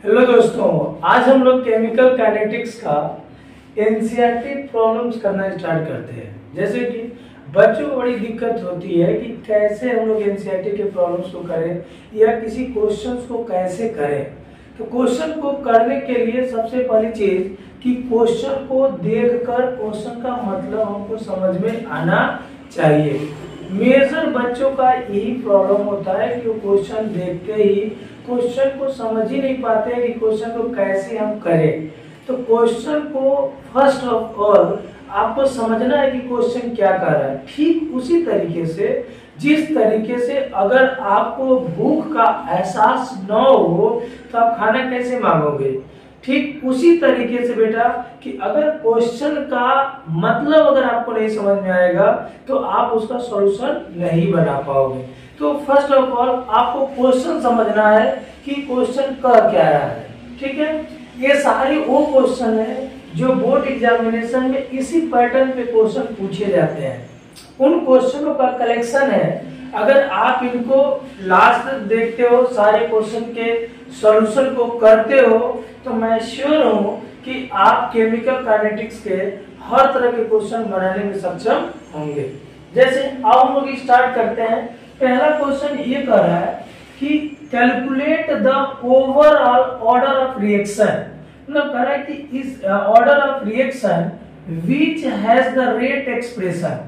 Hello दोस्तों, आज हम लोग केमिकल काइनेटिक्स का एनसीईआरटी प्रॉब्लम्स करना स्टार्ट करते हैं। जैसे कि बच्चों को बड़ी दिक्कत होती है कि कैसे हम लोग एनसीईआरटी के प्रॉब्लम्स को करें या किसी क्वेश्चंस को कैसे करें। तो क्वेश्चन को करने के लिए सबसे पहली चीज कि क्वेश्चन को देखकर क्वेश्चन का मतलब हमको समझ में आना चाहिए। मेजर बच्चों का यही प्रॉब्लम होता है कि वो क्वेश्चन देखते ही क्वेश्चन को समझ ही नहीं पाते हैं कि क्वेश्चन को कैसे हम करें। तो क्वेश्चन को फर्स्ट ऑफ ऑल आपको समझना है कि क्वेश्चन क्या कर रहा है। ठीक उसी तरीके से जिस तरीके से अगर आपको भूख का एहसास न हो तो आप खाना कैसे मांगोगे, ठीक उसी तरीके से बेटा कि अगर क्वेश्चन का मतलब अगर आपको नहीं समझ में आएगा तो आप उसका सॉल्यूशन नहीं बना पाओगे। तो फर्स्ट ऑफ ऑल आपको क्वेश्चन समझना है कि क्वेश्चन कर क्या रहा है। ठीक है, ये सारे वो क्वेश्चन है जो बोर्ड एग्जामिनेशन में इसी पैटर्न पे क्वेश्चन पूछे जाते हैं। उन क्वेश्चनों का कलेक्शन है। अगर आप इनको लास्ट तक देखते हो, सारे क्वेश्चन के सॉल्यूशन को करते हो, तो मैं श्योर हूं कि आप केमिकल काइनेटिक्स के हर तरह के क्वेश्चन बनाने में सक्षम होंगे। जैसे अब हम लोग स्टार्ट करते हैं। पहला क्वेश्चन ये कह रहा है कि calculate the overall order of reaction. मतलब कह रहा है कि इस order of reaction which has the rate expression.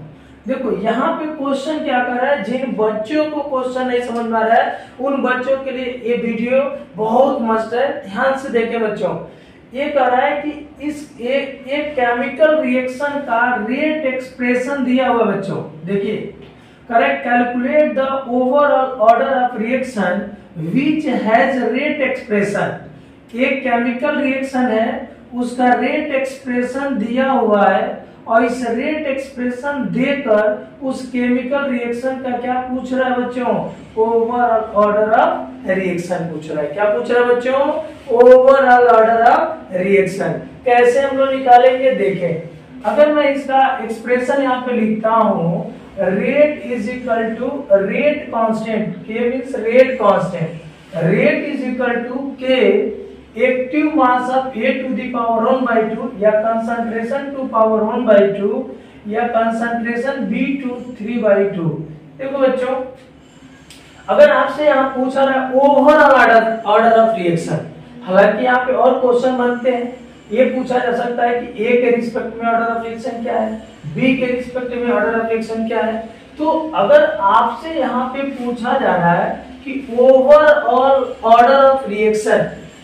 देखो यहाँ पे क्वेश्चन क्या कर रहा है, जिन बच्चों को क्वेश्चन नहीं समझ में आ रहा है उन बच्चों के लिए ये वीडियो बहुत मस्त है, ध्यान से देखें बच्चों। ये कह रहा है कि इस एक केमिकल रिएक्शन का रेट एक्सप्रेशन दिया हुआ बच्चों। देखिए correct, calculate the overall order of reaction which has rate expression. एक केमिकल रिएक्शन है, उसका रेट एक्सप्रेशन दिया हुआ है और इस रेट एक्सप्रेशन देकर उस केमिकल रिएक्शन का क्या पूछ रहा है बच्चों, ओवरऑल ऑर्डर ऑफ रिएक्शन पूछ रहा है। क्या पूछ रहा है बच्चों, ओवरऑल ऑर्डर ऑफ रिएक्शन। कैसे हम लोग निकालेंगे देखें। अगर मैं इसका एक्सप्रेशन यहाँ पे लिखता हूँ, rate is equal to rate constant, K means rate constant, rate is equal to K active mass of A to the power 1/2 या कंसंट्रेशन टू पावर 1/2 या कंसंट्रेशन B टू 3/2। देखो बच्चों, अगर आपसे यहाँ पूछा रहा है ओवरऑल ऑर्डर ऑफ रिएक्शन, हालांकि यहाँ पे और क्वेश्चन बनते हैं। ये पूछा जा सकता है कि A के रिस्पेक्ट में ऑर्डर ऑफ रिएक्शन क्या है, B के रिस्पेक्ट में ऑर्डर ऑफ रिएक्शन क्या है। तो अगर आपसे यहाँ पे पूछा जा रहा है कि ओवरऑल ऑर्डर ऑफ रिएक्शन,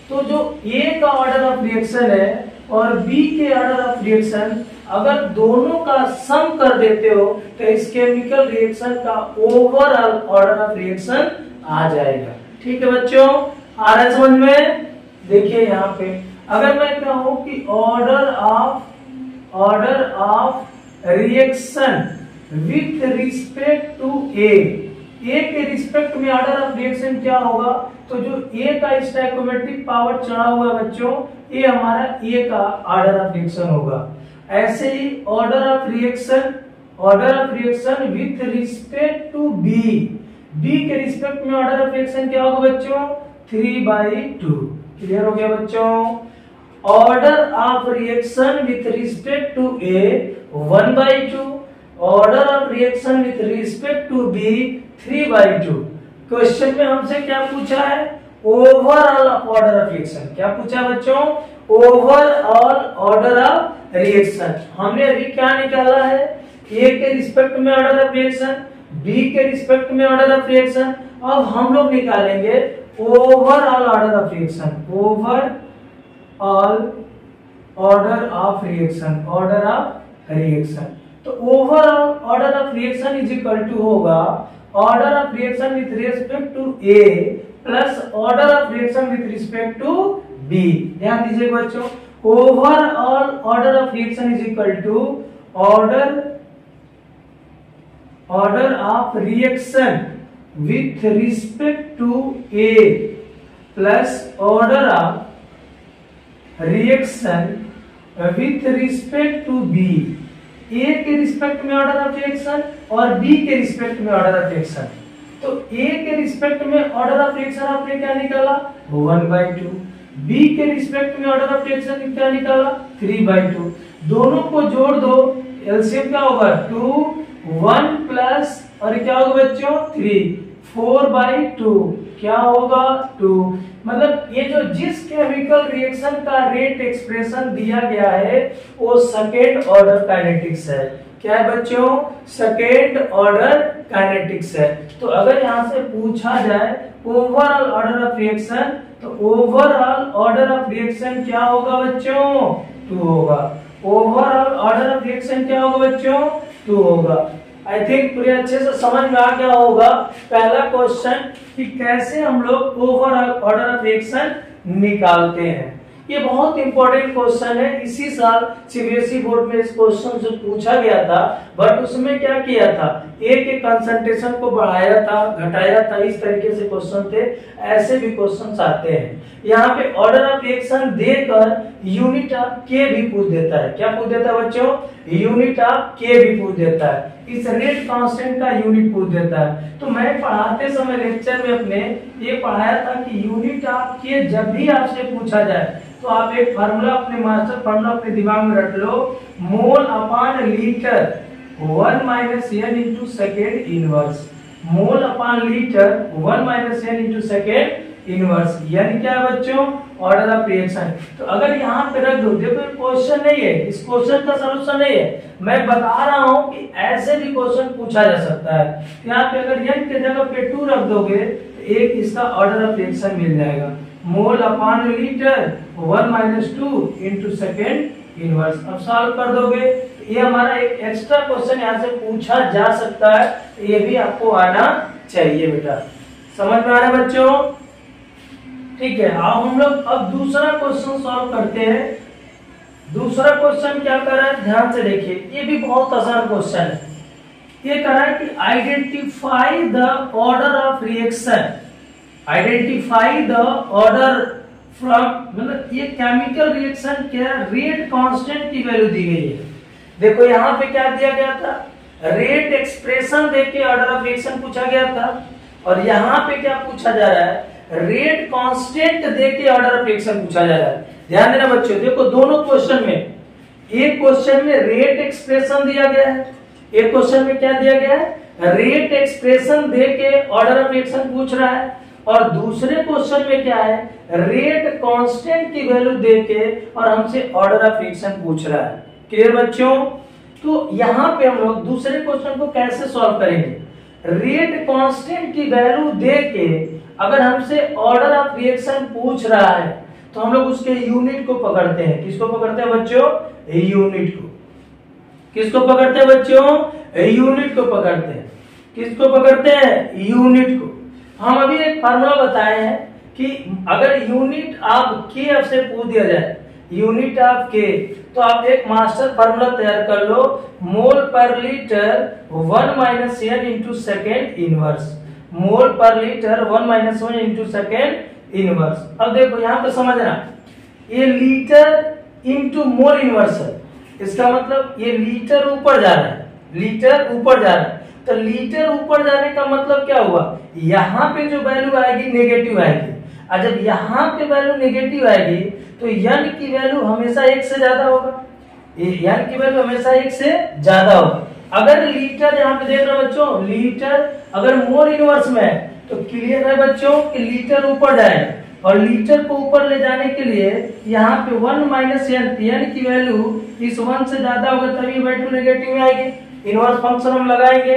तो जो A का ऑर्डर ऑफ रिएक्शन है और B के ऑर्डर ऑफ रिएक्शन अगर दोनों का सम कर देते हो तो इस केमिकल रिएक्शन का ओवरऑल ऑर्डर ऑफ रिएक्शन आ जाएगा। ठीक है बच्चों, आ रहा है समझ में। देखिए यहाँ पे अगर मैं कहूं कि order of reaction with respect to A के रिस्पेक्ट में ऑर्डर ऑफ रिएक्शन क्या होगा, तो जो A का स्टोइकोमेट्रिक पावर चढ़ा हुआ है बच्चों, ये हमारा A का ऑर्डर ऑफ रिएक्शन होगा। ऐसे ही order of reaction with respect to B के रिस्पेक्ट में ऑर्डर ऑफ रिएक्शन क्या होगा बच्चों, 3/2। क्लियर हो गया बच्चों। Order of reaction with respect to A 1/2, order of reaction with respect to B 3/2। Question में हमसे क्या पूछा है, ओवरऑल ऑर्डर ऑफ रिएक्शन। क्या पूछा बच्चों, ओवरऑल ऑर्डर ऑफ रिएक्शन। हमने अभी क्या निकाला है, A के रिस्पेक्ट में ऑर्डर ऑफ रिएक्शन, B के रिस्पेक्ट में ऑर्डर ऑफ रिएक्शन। अब हम लोग निकालेंगे overall order of reaction, overall order of reaction, order of reaction. तो overall order of reaction is equal to होगा order of reaction with respect to A plus order of reaction with respect to B। ध्यान दीजिए बच्चों, overall order of reaction is equal to order of reaction with respect to A plus order of reaction with respect to B। A के respect में order of reaction और B के respect में order of reaction. तो A के respect में order of reaction आपने क्या निकाला 1/2, बी के रिस्पेक्ट में ऑर्डर ऑफ रिएक्शन क्या निकाला 3/2, दोनों को जोड़ दो, एलसीएम क्या होगा 2, 1 प्लस और क्या होगा बच्चों 3, 4/2 क्या होगा 2। मतलब ये जो जिस केमिकल रिएक्शन का रेट एक्सप्रेशन दिया गया है वो सेकेंड ऑर्डर काइनेटिक्स है। क्या है बच्चों सेकेंड ऑर्डर काइनेटिक्स है। तो अगर यहाँ से पूछा जाए ओवरऑल ऑर्डर ऑफ रिएक्शन, तो ओवरऑल ऑर्डर ऑफ रिएक्शन क्या होगा बच्चों 2 होगा। ओवरऑल ऑर्डर ऑफ रिएक्शन क्या होगा बच्चों 2 होगा। आई थिंक पूरे अच्छे से समझ में आ गया होगा पहला क्वेश्चन कि कैसे हम लोग ओवरऑल ऑर्डर ऑफ रिएक्शन निकालते हैं। ये बहुत इंपॉर्टेंट क्वेश्चन है, इसी साल सीबीएसई बोर्ड में इस क्वेश्चन से पूछा गया था, बट उसमें क्या किया था ए के कंसंट्रेशन को बढ़ाया था घटाया था, इस तरीके से क्वेश्चन थे। ऐसे भी क्वेश्चन आते हैं। यहाँ पे ऑर्डर ऑफ रिएक्शन देकर यूनिट ऑफ के भी पूछ देता है। क्या पूछ देता है बच्चों यूनिट ऑफ के भी पूछ देता है, इस रेट कांस्टेंट का यूनिट पूछ देता है। तो मैं पढ़ाते समय लेक्चर में अपने ये पढ़ाया था कि यूनिट ऑफ के जब भी आपसे पूछा जाए तो आप एक फार्मूला अपने मास्टर फार्मूला अपने दिमाग में रख लो, mole upon litre 1 minus n into second inverse. Mole upon litre 1 minus n into second inverse, यानी क्या है बच्चों ऑर्डर ऑफ रिएक्शन। तो अगर यहाँ पे रख दो, देखो क्वेश्चन नहीं है, इस क्वेश्चन का सलूशन नहीं है, मैं बता रहा हूँ कि ऐसे भी क्वेश्चन पूछा जा सकता है। यहाँ पे अगर n के जगह पे 2 रख दोगे तो एक इसका ऑर्डर ऑफ रिएक्शन मिल जाएगा। मोल upon litre 1 minus 2 into second inverse. अब सॉल्व कर दोगे ये हमारा एक एक्स्ट्रा क्वेश्चन यहाँ से पूछा जा सकता है, ये भी आपको आना चाहिए बेटा। समझ में आ रहा है बच्चों? ठीक है, अब हम लोग अब दूसरा क्वेश्चन सॉल्व करते हैं। दूसरा क्वेश्चन क्या कर रहा है ध्यान से देखिए, ये भी बहुत आसान क्वेश्चन है। ये कह रहा है कि identify the order of reaction, identify the order from, मतलब ये केमिकल रिएक्शन क्या रेट कांस्टेंट की वैल्यू दी गई है। देखो यहाँ पे क्या दिया गया था, रेट एक्सप्रेशन देके ऑर्डर ऑफ रिएक्शन पूछा गया था, और यहाँ पे क्या पूछा जा रहा है रेट कांस्टेंट देके ऑर्डर ऑफ रिएक्शन पूछा जा रहा है। ध्यान देना बच्चों, देखो दोनों क्वेश्चन में, एक क्वेश्चन में रेट एक्सप्रेशन दिया गया है, एक क्वेश्चन में क्या दिया गया है रेट एक्सप्रेशन देके ऑर्डर ऑफ रिएक्शन पूछ रहा है, और दूसरे क्वेश्चन में क्या है रेट कांस्टेंट की वैल्यू देके और हमसे ऑर्डर ऑफ रिएक्शन पूछ रहा है। क्लियर बच्चों? तो यहाँ पे हम लोग दूसरे क्वेश्चन को कैसे सॉल्व करेंगे, रेट कांस्टेंट की वैल्यू देके अगर हमसे ऑर्डर ऑफ रिएक्शन पूछ रहा है तो हम लोग उसके यूनिट को पकड़ते हैं। किसको पकड़ते हैं बच्चों? यूनिट को। किसको पकड़ते हैं बच्चों? यूनिट को पकड़ते हैं। किसको पकड़ते हैं? यूनिट को। हम अभी एक फार्मूला बताए हैं कि अगर यूनिट ऑफ के आपसे पूछ दिया जाए, यूनिट ऑफ के, तो आप एक मास्टर फार्मूला तैयार कर लो, मोल पर litre 1 minus n into second inverse. Mole पर litre 1 minus 1 into second inverse. अब देखो यहाँ पे समझना, ये लीटर इंटू मोल इनवर्स है, इसका मतलब ये लीटर ऊपर जा रहा है, लीटर ऊपर जा रहा है। तो लीटर ऊपर जाने का मतलब क्या हुआ, यहाँ पे जो वैल्यू आएगी नेगेटिव आएगी, और जब यहाँ पे वैल्यू नेगेटिव आएगी तो n की वैल्यू हमेशा 1 से ज्यादा होगा, n की वैल्यू हमेशा 1 से ज्यादा होगा। अगर लीटर यहाँ पे देख रहे हो बच्चों, लीटर अगर मोल इनवर्स में है तो क्लियर है बच्चों कि लीटर ऊपर जाएगा, और लीटर को ऊपर ले जाने के लिए यहाँ पे 1 माइनस n की वैल्यू इस 1 से ज्यादा होगा, तभी वैल्यू नेगेटिव में आएगी। इनवर्स फंक्शन हम लगाएंगे।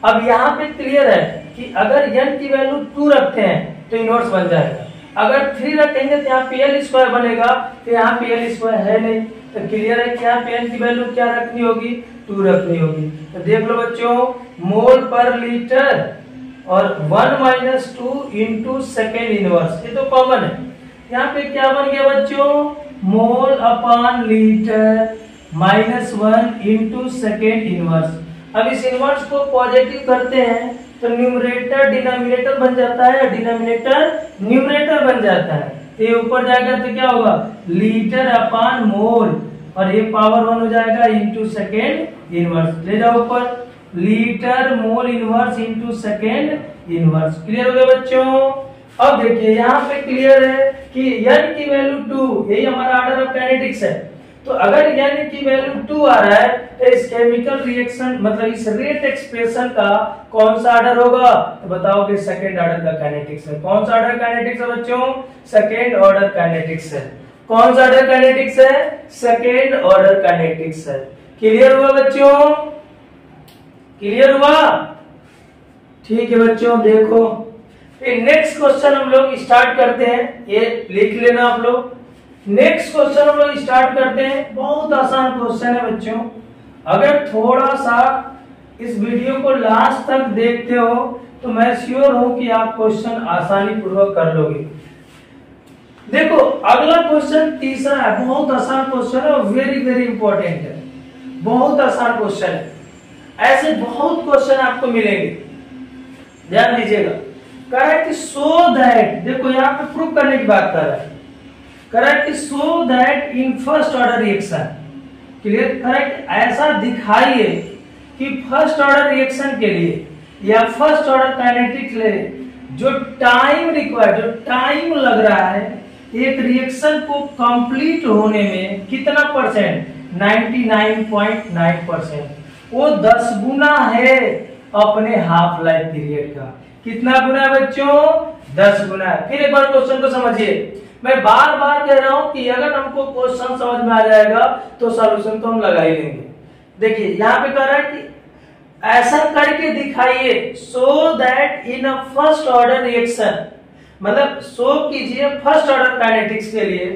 अब यहाँ पे क्लियर है कि अगर n की वैल्यू 2 रखते हैं तो इनवर्स बन जाएगा, अगर 3 रखेंगे तो यहाँ पे l स्क्वायर बनेगा, तो यहाँ पे l स्क्वायर है नहीं, तो क्लियर है कि यहाँ पे n की वैल्यू क्या रखनी होगी 2 रखनी होगी। तो देख लो बच्चों, मोल पर लीटर और 1 माइनस 2 इंटू सेकेंड इनवर्स, ये तो कॉमन है। यहाँ पे क्या बन गया बच्चों, मोल upon litre -1 into second inverse. अब इस इनवर्स को पॉजिटिव करते हैं तो न्यूमरेटर डिनोमिनेटर बन जाता है, डिनोमिनेटर न्यूमरेटर बन जाता है। तो ये ऊपर जाएगा तो क्या होगा लीटर अपॉन मोल, और ये पावर 1 हो जाएगा इंटू सेकेंड इनवर्स। ले जाओ ऊपर, litre mole inverse into second inverse. Clear हो गया बच्चों? अब देखिए यहाँ पे क्लियर है कि n की वैल्यू 2, यही हमारा ऑर्डर ऑफ काइनेटिक्स है। तो अगर n की वैल्यू 2 आ रहा है तो इस केमिकल रिएक्शन मतलब इस रेट एक्सप्रेशन का कौन सा ऑर्डर होगा, तो बताओ कि सेकंड ऑर्डर का काइनेटिक्स है। कौन सा ऑर्डर काइनेटिक्स है बच्चों, सेकंड ऑर्डर काइनेटिक्स है। कौन सा ऑर्डर काइनेटिक्स है, सेकंड ऑर्डर काइनेटिक्स है। क्लियर हुआ बच्चों, क्लियर हुआ, ठीक है बच्चों। देखो फिर नेक्स्ट क्वेश्चन हम लोग स्टार्ट करते हैं, ये लिख लेना आप लोग। नेक्स्ट क्वेश्चन हम लोग स्टार्ट करते हैं, बहुत आसान क्वेश्चन है बच्चों। अगर थोड़ा सा इस वीडियो को लास्ट तक देखते हो तो मैं श्योर हूं कि आप क्वेश्चन आसानी पूर्वक कर लोगे। देखो अगला क्वेश्चन तीसरा है, बहुत आसान क्वेश्चन है और वेरी वेरी इंपॉर्टेंट है, बहुत आसान क्वेश्चन है। ऐसे बहुत क्वेश्चन आपको मिलेंगे, ध्यान दीजिएगा। कह रहा है कि सो दैट, देखो यहाँ पे प्रूव करने की बात कर रहा है, कह रहा है कि so that in first order reaction, clear, correct, ऐसा दिखाइए कि फर्स्ट ऑर्डर रिएक्शन के लिए या फर्स्ट ऑर्डर काइनेटिक्स ले जो टाइम रिक्वायर्ड, जो टाइम लग रहा है एक रिएक्शन को कंप्लीट होने में कितना परसेंट, 99.9%, वो 10 गुना है अपने हाफ लाइफ पीरियड का। कितना गुना है बच्चों, 10 गुना है। फिर एक बार क्वेश्चन को समझिए, मैं बार बार कह रहा हूं कि अगर हमको क्वेश्चन समझ में आ जाएगा तो सॉल्यूशन तो हम लगा ही लेंगे। देखिए यहाँ पे कह रहा है कि ऐसा करके दिखाइए so that in a first order reaction, मतलब शो कीजिए फर्स्ट ऑर्डर काइनेटिक्स के लिए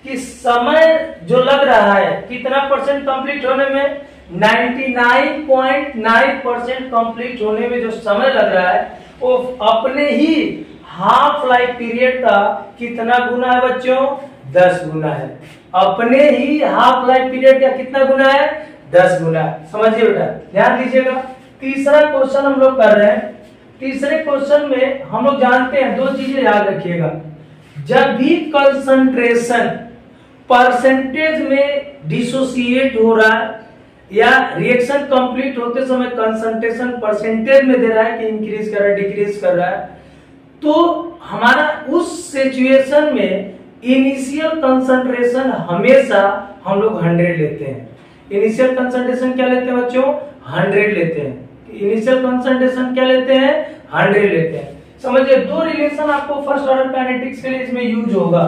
कि समय जो लग रहा है कितना परसेंट कंप्लीट होने में, 99.9% कंप्लीट होने में जो समय लग रहा है वो अपने ही हाफ लाइफ पीरियड का कितना गुना है बच्चों, 10 गुना है। अपने ही हाफ लाइफ पीरियड का कितना गुना है, 10 गुना। समझिए बेटा, ध्यान दीजिएगा। तीसरा क्वेश्चन हम लोग कर रहे हैं। तीसरे क्वेश्चन में हम लोग जानते हैं, दो चीजें याद रखिएगा, जब भी कंसंट्रेशन परसेंटेज में डिसोसिएट हो रहा है या रिएक्शन कंप्लीट होते समय कंसंट्रेशन परसेंटेज में दे रहा है कि इंक्रीज कर रहा है डिक्रीज कर रहा है, तो हमारा उस सिचुएशन में इनिशियल कंसंट्रेशन हमेशा हम लोग 100 लेते हैं। इनिशियल कंसंट्रेशन क्या लेते हैं बच्चों, 100 लेते हैं। इनिशियल कंसंट्रेशन क्या लेते हैं, 100 लेते हैं। समझिए दो रिलेशन आपको फर्स्ट ऑर्डर काइनेटिक्स के लिए इसमें यूज होगा।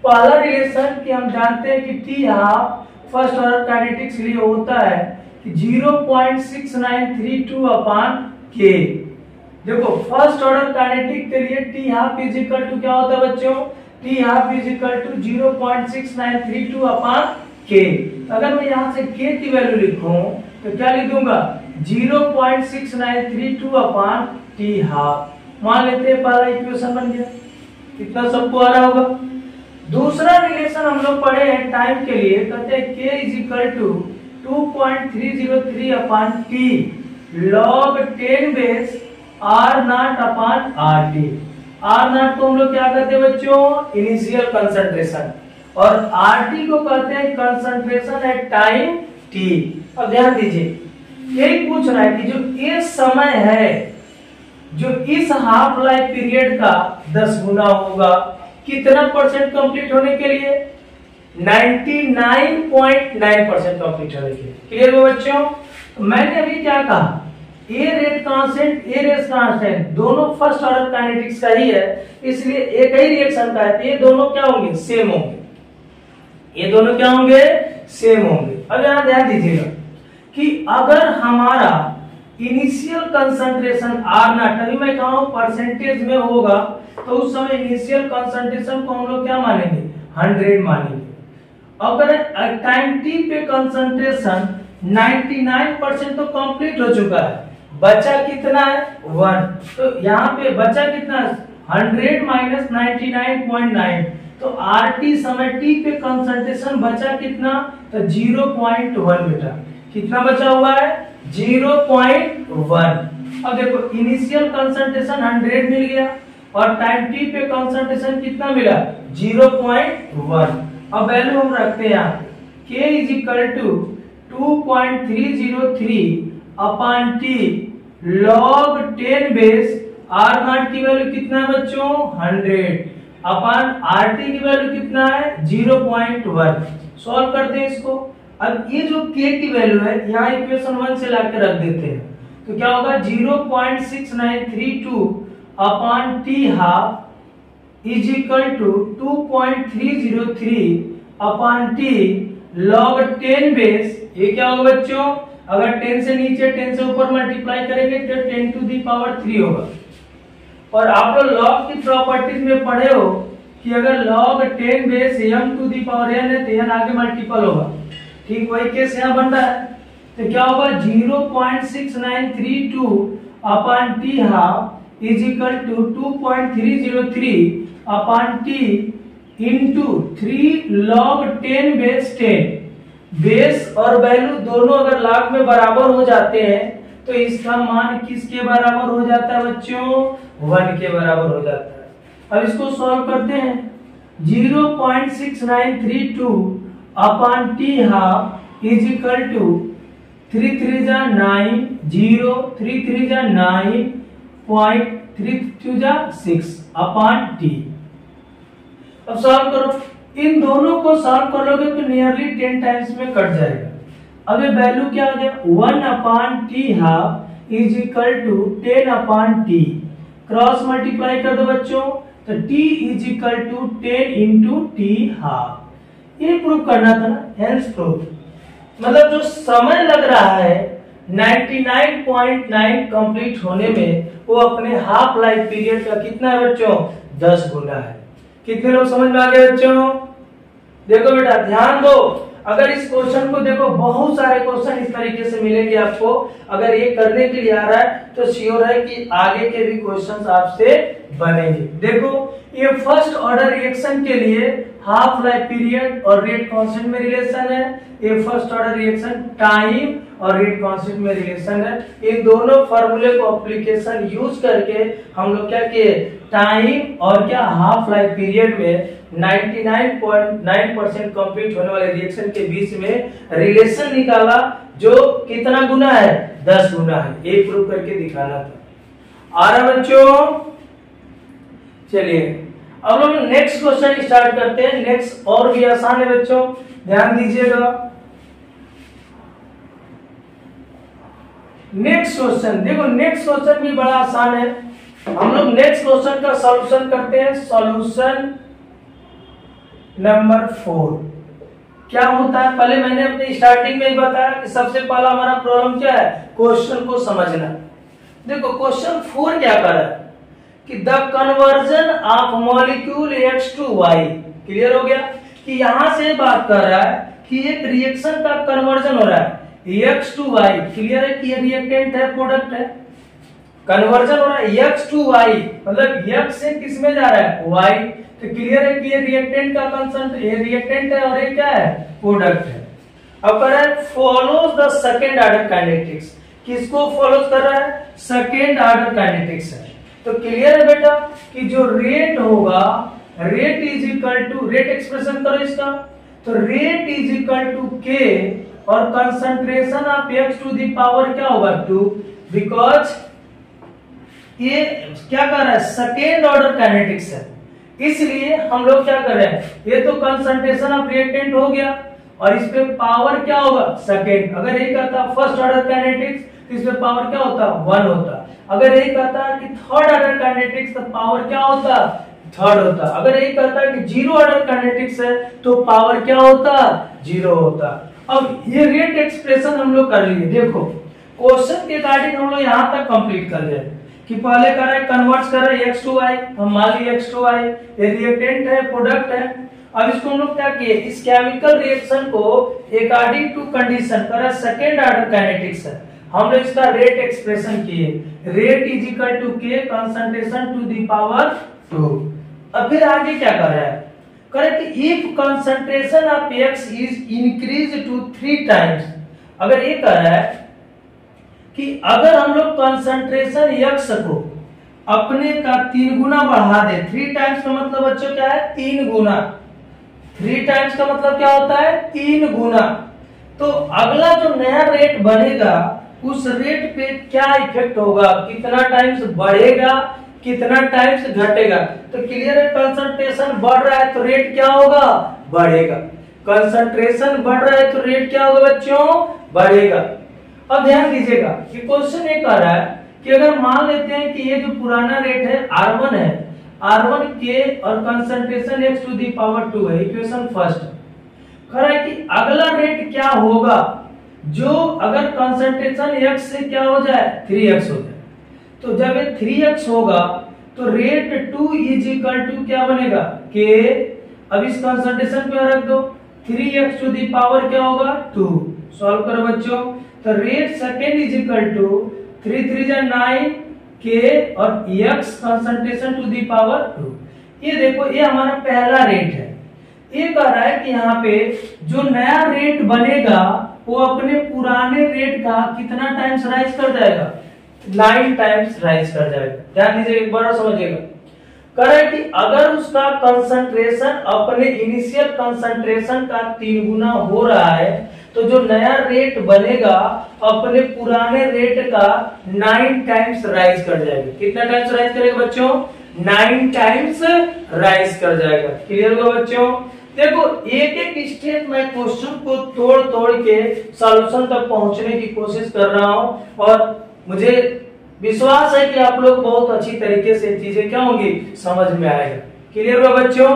पहला रिलेशन कि हम जानते हैं कि T half first order kinetics के लिए होता है कि 0.6932 अपान के। देखो फर्स्ट ऑर्डर काइनेटिक के लिए T half is equal to क्या होता है बच्चों, T half is equal to 0.6932 upon K. अगर मैं यहाँ से के की वैल्यू लिखूं तो क्या लिख दूंगा, 0.6932 अपान टी हाफ। मान लेते हैं पहला इक्वेशन बन गया, कितना सबको आ रहा होगा। दूसरा रिलेशन हम लोग पढ़े हैं टाइम के लिए, कहते हैं k is equal to 2.303 upon T log 10 base r naught upon r T. r naught को हम लोग क्या कहते हैं बच्चों, इनिशियल कंसंट्रेशन, और r टी को कहते हैं कंसंट्रेशन एट टाइम t। अब ध्यान दीजिए, यही पूछ रहा है कि जो ये समय है जो इस हाफ लाइफ पीरियड का 10 गुना होगा, कितना परसेंट कंप्लीट होने के लिए, 99.9% कंप्लीट होने के लिए। क्लियर हो बच्चों। मैंने अभी क्या कहा, a rate constant a rate constant दोनों फर्स्ट ऑर्डर काइनेटिक्स का ही है, इसलिए एक ही रिएक्शन का है, ये दोनों क्या होंगे, सेम होंगे। ये दोनों क्या होंगे, सेम होंगे। अब यहां ध्यान दीजिएगा कि अगर हमारा इनिशियल कंसंट्रेशन आर नॉट, अभी मैं कहूं परसेंटेज में होगा, तो उस समय इनिशियल कंसंट्रेशन को हम लोग क्या मानेंगे, 100 मानेंगे। अगर टाइम टी पे कंसंट्रेशन 99% तो कंप्लीट हो चुका है, बचा कितना है, 1, तो यहाँ पे बचा कितना, 100 माइनस 99.9, तो आर टी समय टी पे कंसंट्रेशन बचा कितना, तो 0.1 बेटा, कितना बचा हुआ है, 0.1। अब देखो इनिशियल कंसंट्रेशन 100 मिल गया और टाइम टी पे कंसंट्रेशन कितना मिला, 0.1। अब वैल्यू हम रखते हैं यहाँ, k is equal to 2.303 upon T log 10 base R naught की वैल्यू कितना है बच्चों 100 अपन आर टी की वैल्यू कितना है 0.1। सॉल्व करते हैं इसको। अब ये जो k की वैल्यू है यहाँ इक्वेशन 1 से लाके रख देते हैं तो क्या होगा 0.6932 upon T half is equal to 2.303 upon T log 10 base. ये क्या होगा बच्चों, अगर 10 से नीचे 10 से ऊपर मल्टीप्लाई करेंगे तो 10 टू दी पावर 3 होगा। और आप लोग लॉग की प्रॉपर्टीज में पढ़े हो कि अगर log 10 base m to the power n है तो n आगे मल्टीपल होगा। ठीक वही केस यहाँ बन रहा है तो क्या होगा 0.6932 upon T half is equal to 2.303 upon T into 3 log 10 base 10। Base और वैल्यू दोनों अगर log में बराबर हो जाते हैं तो इसका मान किसके बराबर हो जाता है बच्चों 1 के बराबर हो जाता है। अब इसको सॉल्व करते हैं 0.6932 upon T half is equal to 3 3 जा 9 0 3 3 जा 9 पॉइंट 3 2 जा 6 अपॉन टी। अब सॉल्व करो, इन दोनों को सॉल्व करोगे तो नियरली 10 टाइम्स में कट जाएगा। अब ये वैल्यू क्या आ गया 1 upon T half is equal to 10 upon T. Cross multiply कर दो बच्चों तो t is equal to 10 into T half. ये प्रूव करना था ना, हेंस प्रूव। मतलब जो समय लग रहा है 99.9 कंप्लीट होने में वो अपने हाफ लाइफ पीरियड का कितना है बच्चों 10 गुना है। कितने लोग समझ में आ गए बच्चों? देखो बेटा ध्यान दो, अगर इस क्वेश्चन को देखो बहुत सारे क्वेश्चन इस तरीके से मिलेंगे आपको। अगर ये करने के लिए आ रहा है तो श्योर है कि आगे के भी क्वेश्चंस आपसे बनेंगे। देखो ये फर्स्ट ऑर्डर रिएक्शन के लिए हाफ लाइफ पीरियड और रेट कांस्टेंट में रिलेशन है। ये फर्स्ट ऑर्डर रिएक्शन टाइम और रेट कांस्टेंट में रिलेशन है। इन दोनों फार्मूले को एप्लीकेशन यूज करके हम लोग क्या किए टाइम और क्या हाफ लाइफ पीरियड में 99.9% कंप्लीट होने वाले रिएक्शन के बीच में रिलेशन निकाला जो कितना गुना है 10 गुना है। ये प्रूव करके दिखाना था। आ रहा बच्चों? चलिए अब हम नेक्स्ट क्वेश्चन स्टार्ट करते हैं। नेक्स्ट और भी आसान है बच्चों, ध्यान दीजिएगा। नेक्स्ट क्वेश्चन देखो, नेक्स्ट क्वेश्चन भी बड़ा आसान है। हम लोग नेक्स्ट क्वेश्चन का सॉल्यूशन करते हैं। सॉल्यूशन नंबर 4 क्या होता है, पहले मैंने अपने स्टार्टिंग में ही बताया कि सबसे पहला हमारा प्रॉब्लम क्या है क्वेश्चन को समझना। देखो क्वेश्चन 4 क्या कर रहा है कि the conversion of molecule X to Y। Clear हो गया कि यहां से बात कर रहा है कि एक रिएक्शन का कन्वर्जन हो रहा है X टू Y। क्लियर है कि ये रिएक्टेंट है प्रोडक्ट है, कन्वर्जन हो रहा है X टू Y मतलब X से किस में जा रहा है Y। तो क्लियर है कि ये रिएक्टेंट का कंसेंट ये रिएक्टेंट है और ये क्या है प्रोडक्ट है। अब कर रहा है follows the second order kinetics. किसको फॉलो कर रहा है सेकंड ऑर्डर काइनेटिक्स है। तो क्लियर है बेटा कि जो रेट होगा rate is equal to rate expression करो इसका तो rate is equal to K और concentration of X to the power क्या होगा 2 बिकॉज ये क्या कर रहा है सेकेंड ऑर्डर काइनेटिक्स है। इसलिए हम लोग क्या कर रहे हैं ये तो कंसंट्रेशन ऑफ रिएक्टेंट हो गया और इस पे पावर क्या होगा सेकेंड। अगर यही कहता फर्स्ट ऑर्डर काइनेटिक्स तो इस पे पावर क्या होता 1 होता। अगर यही कहता कि थर्ड ऑर्डर काइनेटिक्स तो पावर क्या होता थर्ड होता। अगर यही कहता कि जीरो ऑर्डर काइनेटिक्स है तो पावर क्या होता 0 होता। अब ये रेट एक्सप्रेशन हम लोग कर लिए। देखो क्वेश्चन के अकॉर्डिंग हम लोग यहाँ तक कंप्लीट कर रहे कि पहले कर रहे कन्वर्ट कर रहे X टू Y। हम मान लिए X टू Y ये रिएक्टेंट है प्रोडक्ट है। अब इसको हम लोग क्या किए इस केमिकल रिएक्शन को अकॉर्डिंग टू कंडीशन कर रहा सेकेंड ऑर्डर काइनेटिक्स है। हम लोग इसका रेट एक्सप्रेशन किए रेट इज इक्वल टू के कंसंट्रेशन टू दी पावर 2। अब फिर आगे क्या कर रहा है करे कि if concentration of X is increase to 3 times. अगर ये कह रहा है कि अगर हम लोग कंसंट्रेशन X को अपने का 3 गुना बढ़ा दे 3 टाइम्स का मतलब बच्चों क्या है 3 गुना। 3 टाइम्स का मतलब क्या होता है 3 गुना। तो अगला जो नया रेट बनेगा उस रेट पे क्या इफेक्ट होगा कितना टाइम्स बढ़ेगा कितना टाइम्स घटेगा। तो क्लियर है, कंसंट्रेशन बढ़ रहा है तो रेट क्या होगा, बढ़ेगा। कंसंट्रेशन बढ़ रहा है तो रेट क्या होगा बच्चों, बढ़ेगा। अब ध्यान दीजिएगा कि क्वेश्चन ये कह रहा है कि अगर मान लेते हैं कि ये जो पुराना रेट है R1 है, R1 के और concentration x to the power 2 है, इक्वेशन फर्स्ट। कह रहा है कि अगला रेट क्या होगा जो अगर कंसंट्रेशन x से क्या हो जाए, 3x हो जाए। तो जब ये 3x होगा तो रेट 2 इज इक्वल टू क्या बनेगा, k। अब इस कंसंट्रेशन पे रख दो, 3x टू दी पावर क्या होगा, 2। सॉल्व करो बच्चों, तो rate second is equal to 3 3 जा 9 k और x concentration to the power 2। ये देखो, ये हमारा पहला रेट है। ये कह रहा है कि यहाँ पे जो नया रेट बनेगा वो अपने पुराने रेट का कितना टाइम्स राइज कर जाएगा, 9 टाइम्स राइज कर जाएगा। ध्यान दीजिए एक बार और समझिएगा। कह रहा है कि अगर उसका कंसंट्रेशन अपने इनिशियल कंसंट्रेशन का 3 गुना हो रहा है तो जो नया रेट बनेगा अपने पुराने रेट का 9 टाइम्स राइज कर जाएगा। कितना टाइम्स राइज करेगा बच्चों, 9 टाइम्स राइज कर जाएगा। क्लियर होगा बच्चों। देखो एक एक स्टेप मैं क्वेश्चन को तोड़ तोड़ के सॉल्यूशन तक पहुंचने की कोशिश कर रहा हूं और मुझे विश्वास है कि आप लोग बहुत अच्छी तरीके से चीजें क्या होंगी, समझ में आएगा। क्लियर हुआ बच्चों।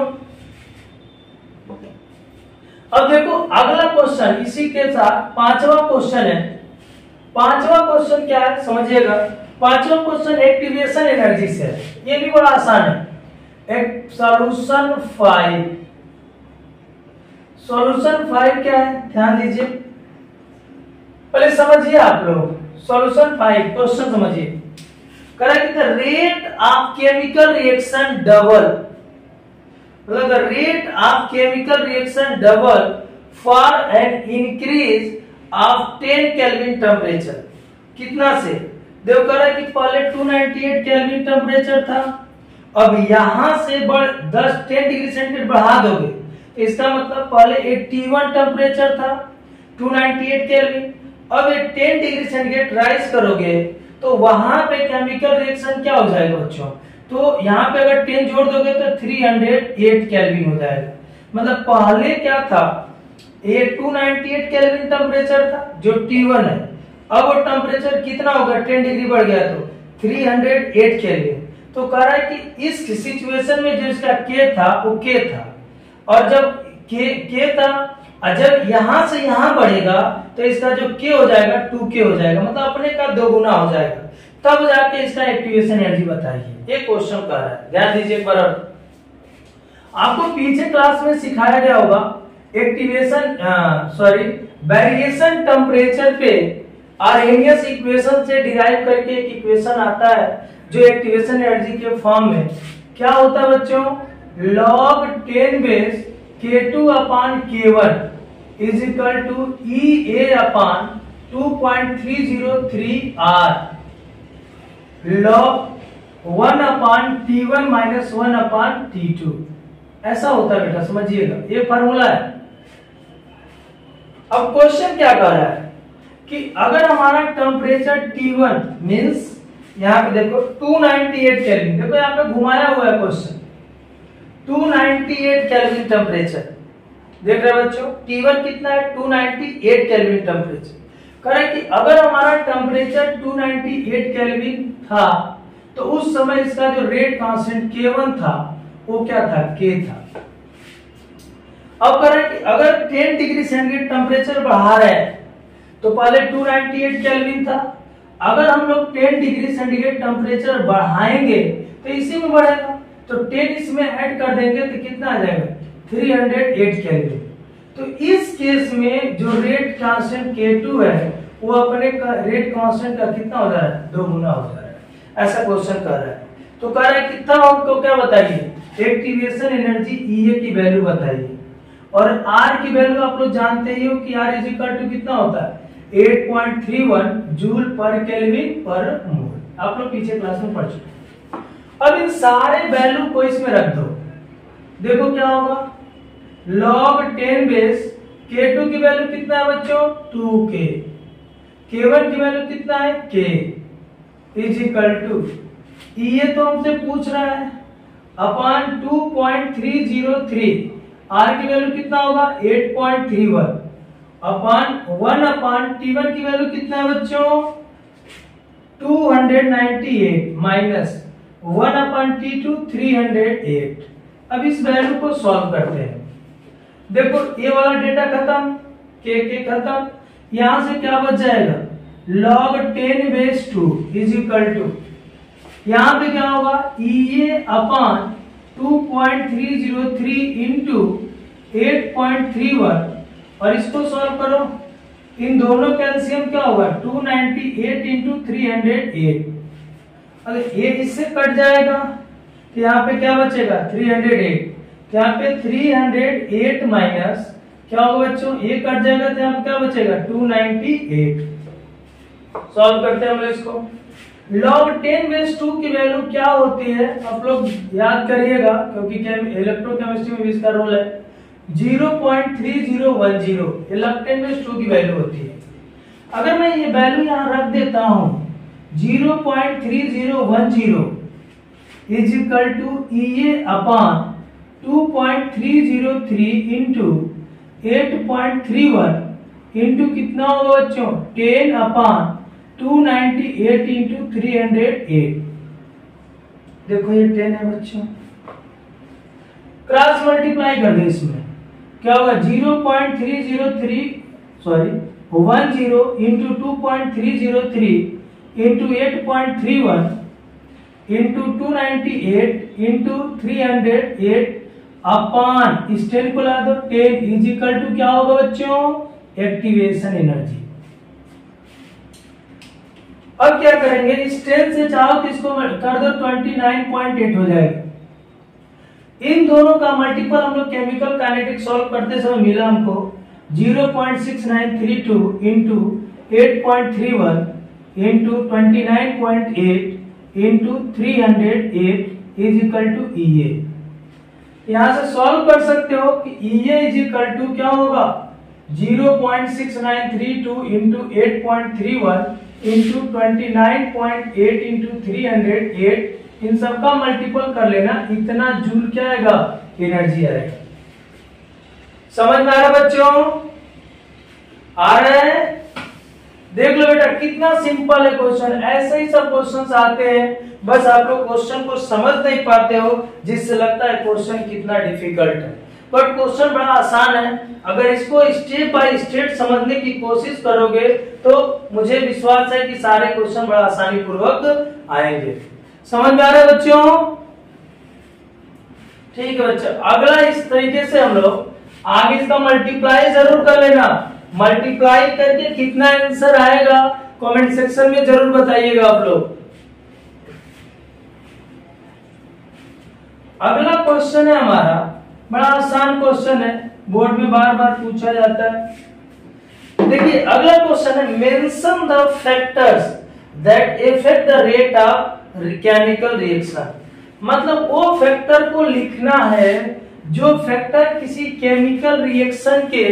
अब देखो अगला क्वेश्चन इसी के साथ पांचवा क्वेश्चन है। पांचवा क्वेश्चन क्या है समझिएगा। पांचवा क्वेश्चन एक्टिवेशन एनर्जी से है, ये भी बड़ा आसान है। एक सॉल्यूशन 5। सॉल्यूशन 5 क्या है, ध्यान दीजिए, पहले समझिए आप लोग। सॉल्यूशन 5 क्वेश्चन समझिए। Correct, the rate of chemical reaction double, मतलब the rate of chemical reaction double for an increase of 10 kelvin temperature. कितना से, देखो कह रहा है कि पहले 298 केल्विन टेम्परेचर था, अब यहां से 10 डिग्री सेंटीग्रेड बढ़ा दोगे तो इसका मतलब पहले 81 टेम्परेचर था, 298 केल्विन, अब ये 10 डिग्री सेंटीग्रेड राइज करोगे तो वहां पे केमिकल रिएक्शन क्या हो जाएगा बच्चों, तो यहाँ पे अगर 10 जोड़ दोगे तो 308 केल्विन हो जाएगा। मतलब पहले क्या था, ये 298 केल्विन टेम्परेचर था जो T1 है, अब वो टेम्परेचर कितना होगा, 10 डिग्री बढ़ गया तो 308 केल्विन। तो कह रहा है कि इस सिचुएशन में जो इसका K था वो K था, और जब K था और जब यहां से यहां बढ़ेगा तो इसका जो K हो जाएगा 2K हो जाएगा, मतलब अपने का 2 गुना हो जाएगा। तब जाके इसका एक्टिवेशन एनर्जी बताइए, ये क्वेश्चन कर रहा है। ध्यान दीजिए एक बार, आपको पीछे क्लास में सिखाया गया होगा एक्टिवेशन वेरिएशन टेम्परेचर पे आर्हेनियस इक्वेशन से डिराइव करके एक इक्वेशन आता है जो एक्टिवेशन एनर्जी के फॉर्म में क्या होता है बच्चों, log 10 base K2 upon K1 is equal to EA upon 2.303 R log 1 upon T1 minus 1 upon T2। ऐसा होता है बेटा, समझिएगा, ये फार्मूला है। अब क्वेश्चन क्या कर रहा है कि अगर हमारा टेम्परेचर T1 मींस यहाँ पे देखो 298 केल्विन, देखो यहाँ पे घुमाया हुआ है क्वेश्चन, 298 केल्विन टेम्परेचर देख रहे बच्चों। T1 कितना है, 298 केल्विन टेम्परेचर। कह रहा है कि अगर हमारा टेम्परेचर 298 केल्विन था तो उस समय इसका जो रेट कांस्टेंट K1 था वो क्या था, K था। अब कह रहा है कि अगर 10 डिग्री सेंटीग्रेड टेम्परेचर बढ़ा रहे हैं तो पहले 298 केल्विन था, अगर हम लोग 10 डिग्री सेंटीग्रेड टेम्परेचर बढ़ाएंगे तो इसी में बढ़ेगा, तो 10 इसमें ऐड कर देंगे तो कितना आ जाएगा, 308 केल्विन। तो इस केस में जो रेट कांस्टेंट K2 है वो अपने का रेट कांस्टेंट का कितना हो जा रहा है, 2 गुना हो जा रहा है। ऐसा क्वेश्चन कर रहा है। तो कह रहा है कि तब हमको क्या बताइए, एक्टिवेशन एनर्जी EA की वैल्यू बताइए, और R की वैल्यू आप लोग जानते ही हो कि R इज इक्वल टू कितना होता है, 8.31 जूल पर केल्विन पर मोल। आप लोग पीछे क्लास में पढ़ चुके। अब इन सारे वैल्यू को इसमें रख दो, देखो क्या होगा, log 10 बेस K2 की वैल्यू कितना है बच्चों, 2K, K1 की वैल्यू कितना है, K इज इक्वल टू ये तो हमसे पूछ रहा है अपॉन 2.303, आर की वैल्यू कितना होगा 8.31 अपॉन 1 अपॉन T1 की वैल्यू कितना है बच्चों 298 माइनस 1 अपॉन T2 308। अब इस वैल्यू को सॉल्व करते हैं। देखो ये वाला डेटा खत्म, के खत्म, यहां से क्या बच जाएगा log 10 base 2 is equal to, यहां पे क्या होगा EA अपॉन 2.303 इंटू 8.31 और इसको सॉल्व करो, इन दोनों का एलसीएम क्या होगा 298 इंटू 308। अगर ये इससे कट जाएगा तो यहाँ पे क्या बचेगा 308, तो यहाँ पे 308 माइनस क्या होगा बच्चों, ये कट जाएगा तो यहाँ पे क्या बचेगा 298। सॉल्व करते हैं हम इसको। log 10 बेस 2 की वैल्यू क्या होती है आप लोग याद करिएगा, क्योंकि इलेक्ट्रोकेमिस्ट्री में भी इसका रोल है 0.3010, ये log 10 बेस 2 की वैल्यू होती है। अगर मैं ये वैल्यू यहाँ रख देता हूँ 0.3010 is equal to EA upon 2.303 into 8.31 into कितना होगा बच्चों 10 अपॉन 298 इंटू 308। देखो ये 10 है बच्चों, क्रॉस मल्टीप्लाई कर दे, इसमें क्या होगा 0.303 sorry 10 into 2.303 into 8.31 into 298 into 308 upon इस 10 को ला दो 10 इज इक्वल टू क्या होगा बच्चों एक्टिवेशन एनर्जी। अब क्या करेंगे इस 10 से चाहो तो इसको कर दो 29.8 हो जाएगा। इन दोनों का मल्टीपल हम लोग केमिकल काइनेटिक सॉल्व करते समय मिला हमको 0.6932 into 8.31 into 29.8 into 308 is equal to EA। यहां से सॉल्व कर सकते हो कि EA इज इक्वल टू क्या होगा 0.6932 इंटू 8.31 इंटू 29.8 इंटू 308, इन सबका मल्टीपल कर लेना, इतना जूल क्या आएगा एनर्जी आएगा। समझ में आ रहा बच्चों, आ रहा है? देख लो बेटा कितना सिंपल है क्वेश्चन, ऐसे ही सब क्वेश्चंस आते हैं, बस आप लोग क्वेश्चन को समझ नहीं पाते हो जिससे लगता है क्वेश्चन कितना डिफिकल्ट है, बट क्वेश्चन बड़ा आसान है। अगर इसको स्टेप बाय स्टेप समझने की कोशिश करोगे तो मुझे विश्वास है कि सारे क्वेश्चन बड़ा आसानी पूर्वक आएंगे। समझ में आ रहा है बच्चों? ठीक है बच्चों, अगला इस तरीके से हम लोग आगे इसका मल्टीप्लाई जरूर कर लेना, मल्टीप्लाई करके कितना आंसर आएगा कमेंट सेक्शन में जरूर बताइएगा आप लोग। अगला क्वेश्चन है हमारा, बड़ा आसान क्वेश्चन है, बोर्ड में बार बार पूछा जाता है। देखिए अगला क्वेश्चन है mention the factors that affect the rate of chemical reaction. मतलब वो फैक्टर को लिखना है जो फैक्टर किसी केमिकल रिएक्शन के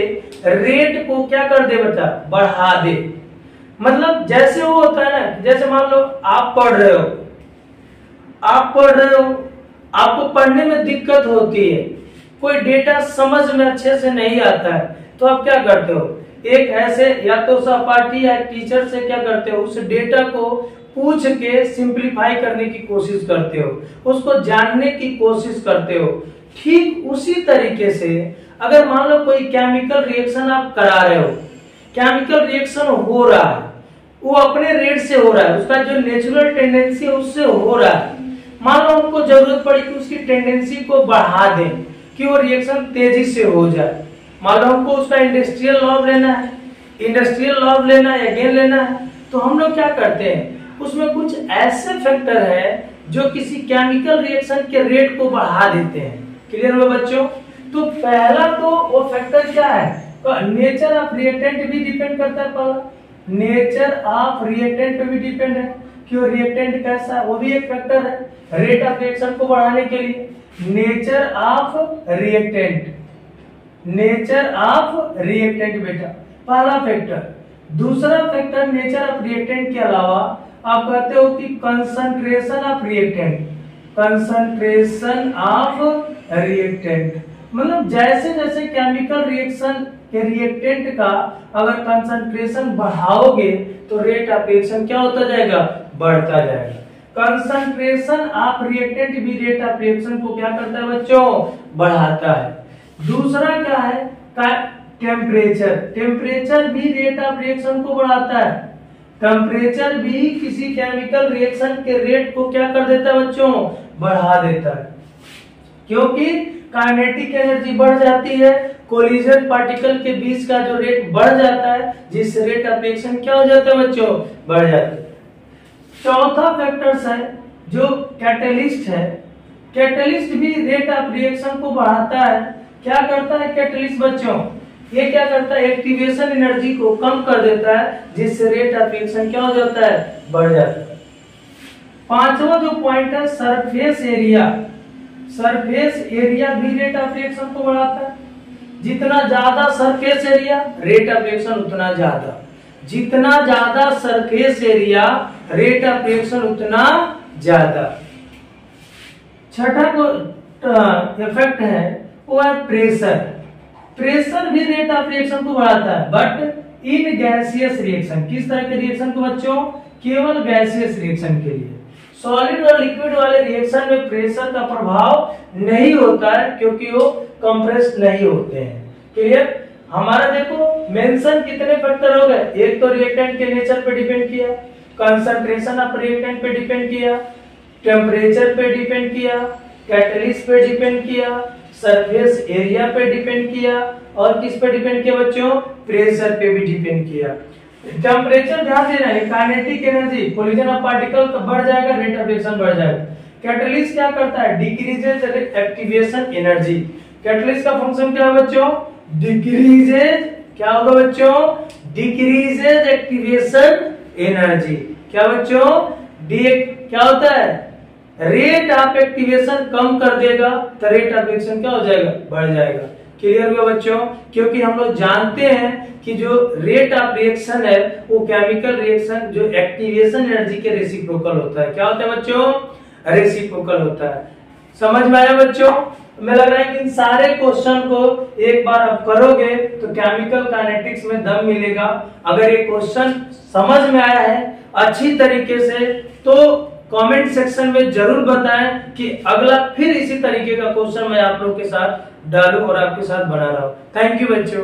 रेट को क्या कर दे बेटा, बढ़ा दे। मतलब जैसे वो होता है ना, जैसे मान लो आप पढ़ रहे हो, आपको पढ़ने में दिक्कत होती है, कोई डेटा समझ में अच्छे से नहीं आता है, तो आप क्या करते हो, एक ऐसे या तो सहपाठी या टीचर से क्या करते हो, उस डेटा को पूछ के सिंपलीफाई करने की कोशिश करते हो, उसको जानने की कोशिश करते हो। ठीक उसी तरीके से अगर मान लो कोई केमिकल रिएक्शन आप करा रहे हो, केमिकल रिएक्शन हो रहा है, वो अपने रेट से हो रहा है, उसका जो नेचुरल टेंडेंसी है उससे हो रहा है। मान लो हमको जरूरत पड़ी कि उसकी टेंडेंसी को बढ़ा दें कि वो रिएक्शन तेजी से हो जाए। मान लो हमको उसका इंडस्ट्रियल लॉ लेना है, या गेन लेना है, तो हम लोग क्या करते हैं, उसमें कुछ ऐसे फैक्टर है जो किसी केमिकल रिएक्शन के रेट को बढ़ा देते हैं। क्लियर हुआ बच्चों? तो पहला तो वो फैक्टर क्या है, तो नेचर ऑफ रिएक्टेंट भी डिपेंड करता है। पहला नेचर ऑफ रिएक्टेंट पे भी डिपेंड है कि वो रिएक्टेंट कैसा है, वो भी एक फैक्टर है रेट ऑफ रिएक्शन को बढ़ाने के लिए। नेचर ऑफ रिएक्टेंट बेटा पहला फैक्टर। दूसरा फैक्टर नेचर ऑफ रिएक्टेंट के अलावा आप कहते हो कि concentration of reactant, concentration of reactant मतलब जैसे जैसे केमिकल रिएक्शन के रिएक्टेंट का अगर कंसंट्रेशन बढ़ाओगे तो रेट ऑफ रिएक्शन क्या होता जाएगा, बढ़ता जाएगा। कंसंट्रेशन ऑफ रिएक्टेंट भी रेट ऑफ रिएक्शन को क्या करता है बच्चों, बढ़ाता है। दूसरा क्या है, टेम्परेचर, टेम्परेचर भी रेट ऑफ रिएक्शन को बढ़ाता है। टेम्परेचर भी किसी केमिकल रिएक्शन के रेट को क्या कर देता है बच्चों, बढ़ा देता है, क्योंकि काइनेटिक एनर्जी बढ़ जाती है, कोलिजन पार्टिकल के बीच का जो रेट बढ़ जाता है, जिससे रेट ऑफ रिएक्शन क्या हो जाता है बच्चों, बढ़ जाता है। चौथा फैक्टर्स है जो कैटलिस्ट है, कैटलिस्ट भी रेट ऑफ रिएक्शन को बढ़ाता है। क्या करता है कैटलिस्ट बच्चों, ये क्या करता है, एक्टिवेशन एनर्जी को कम कर देता है, जिससे रेट ऑफ रिएक्शन क्या हो जाता है, बढ़ जाता है। पांचवा जो पॉइंट है सरफेस एरिया, सरफेस एरिया भी रेट ऑफ रिएक्शन को बढ़ाता है। जितना ज्यादा surface area rate of reaction उतना ज्यादा, जितना ज्यादा surface area rate of reaction उतना ज्यादा। छठा को इफेक्ट है वो है प्रेशर, प्रेशर भी रेट ऑफ रिएक्शन को बढ़ाता है, बट इन गैसियस रिएक्शन, किस तरह के रिएक्शन को बच्चों, केवल गैसियस रिएक्शन के लिए। सॉलिड और लिक्विड वाले रिएक्शन में प्रेशर का प्रभाव नहीं होता है, क्योंकि वो कंप्रेस नहीं होते हैं। क्लियर, हमारा देखो मेंशन कितने फैक्टर हो गए, एक तो रिएक्टेंट के नेचर पे डिपेंड किया, कंसंट्रेशन ऑफ रिएक्टेंट पे डिपेंड किया, टेम्परेचर पे डिपेंड किया, कैटलिस्ट पे डिपेंड किया, सरफेस एरिया पे डिपेंड किया, और किस पे डिपेंड किया बच्चों, प्रेशर पे भी डिपेंड किया। टेम्परेचर ध्यान देना है, kinetic energy collision of particle तो बढ़ जाएगा, रेट ऑफ रिएक्शन बढ़ जाएगा। कैटलिस्ट क्या करता है, डिक्रीजेस एक्टिवेशन एनर्जी। कैटलिस्ट का फंक्शन क्या है बच्चों, डिक्रीजेज, क्या होगा बच्चों, डिक्रीजेज एक्टिवेशन एनर्जी। क्या बच्चों, क्या होता है, रेट ऑफ एक्टिवेशन कम कर देगा, तो रेट ऑफ रिएक्शन क्या हो जाएगा, बढ़ जाएगा। क्लियर हुआ बच्चों, क्योंकि हम लोग जानते हैं कि जो रेट ऑफ रिएक्शन है वो केमिकल रिएक्शन जो एक्टिवेशन एनर्जी के रेसिप्रोकल होता है। क्या होता है बच्चों, रेसिप्रोकल होता है। समझ में आया बच्चों, हमें लग रहा है कि इन सारे क्वेश्चन को एक बार आप करोगे तो केमिकल काइनेटिक्स में दम मिलेगा। अगर ये क्वेश्चन समझ में आया है अच्छी तरीके से तो कमेंट सेक्शन में जरूर बताएं कि अगला फिर इसी तरीके का क्वेश्चन मैं आप लोग के साथ डालूं और आपके साथ बना रहा हूं। थैंक यू बच्चों।